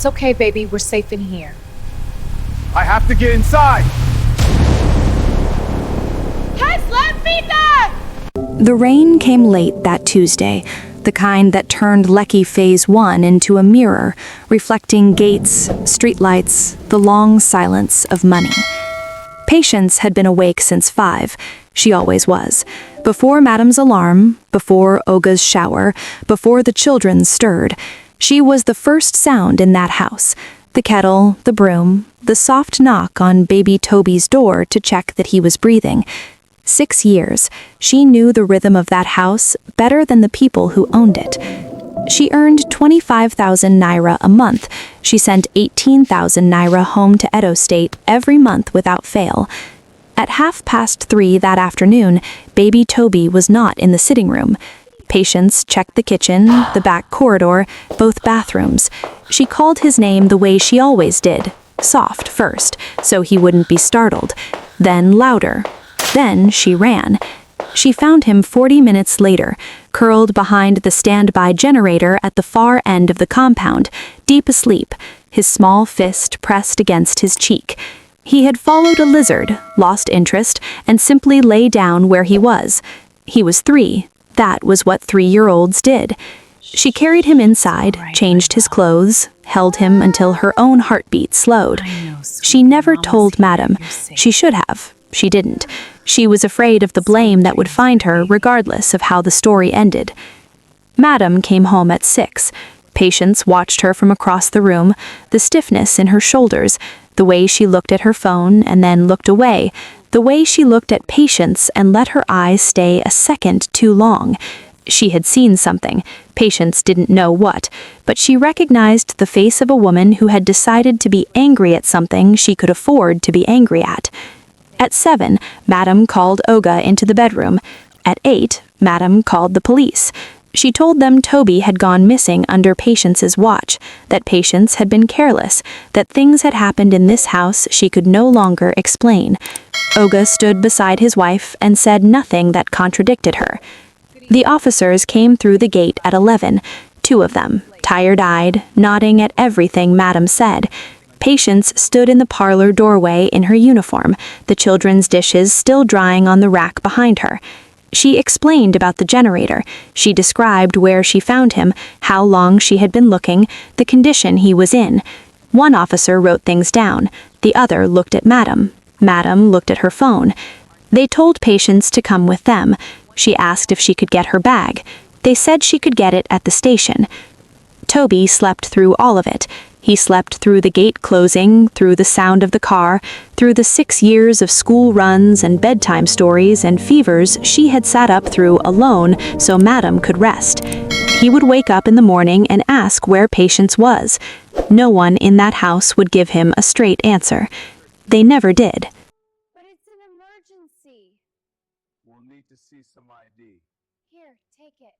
It's okay, baby. We're safe in here. I have to get inside! The rain came late that Tuesday, the kind that turned Lecky Phase 1 into a mirror, reflecting gates, streetlights, the long silence of money. Patience had been awake since 5. She always was. Before Madam's alarm, before Olga's shower, before the children stirred, she was the first sound in that house. The kettle, the broom, the soft knock on baby Toby's door to check that he was breathing. 6 years, she knew the rhythm of that house better than the people who owned it. She earned 25,000 naira a month. She sent 18,000 naira home to Edo State every month without fail. At 3:30 that afternoon, baby Toby was not in the sitting room. Patience checked the kitchen, the back corridor, both bathrooms. She called his name the way she always did, soft first, so he wouldn't be startled, then louder. Then she ran. She found him 40 minutes later, curled behind the standby generator at the far end of the compound, deep asleep, his small fist pressed against his cheek. He had followed a lizard, lost interest, and simply lay down where he was. He was 3. That was what 3-year-olds did. She carried him inside, changed his clothes, held him until her own heartbeat slowed. She never told Madam. She should have. She didn't. She was afraid of the blame that would find her regardless of how the story ended. Madam came home at 6. Patience watched her from across the room, the stiffness in her shoulders, the way she looked at her phone and then looked away, the way she looked at Patience and let her eyes stay a second too long. She had seen something. Patience didn't know what, but she recognized the face of a woman who had decided to be angry at something she could afford to be angry at. At 7, Madam called Olga into the bedroom. At 8, Madam called the police. She told them Toby had gone missing under Patience's watch, that Patience had been careless, that things had happened in this house she could no longer explain. Olga stood beside his wife and said nothing that contradicted her. The officers came through the gate at 11, 2 of them, tired-eyed, nodding at everything Madam said. Patience stood in the parlor doorway in her uniform, the children's dishes still drying on the rack behind her. She explained about the generator. She described where she found him, how long she had been looking, the condition he was in. One officer wrote things down. The other looked at Madam. Madam looked at her phone. They told Patience to come with them. She asked if she could get her bag. They said she could get it at the station. Toby slept through all of it. He slept through the gate closing, through the sound of the car, through the 6 years of school runs and bedtime stories and fevers she had sat up through alone so Madam could rest. He would wake up in the morning and ask where Patience was. No one in that house would give him a straight answer. They never did. But it's an emergency. We'll need to see some ID. Here, take it.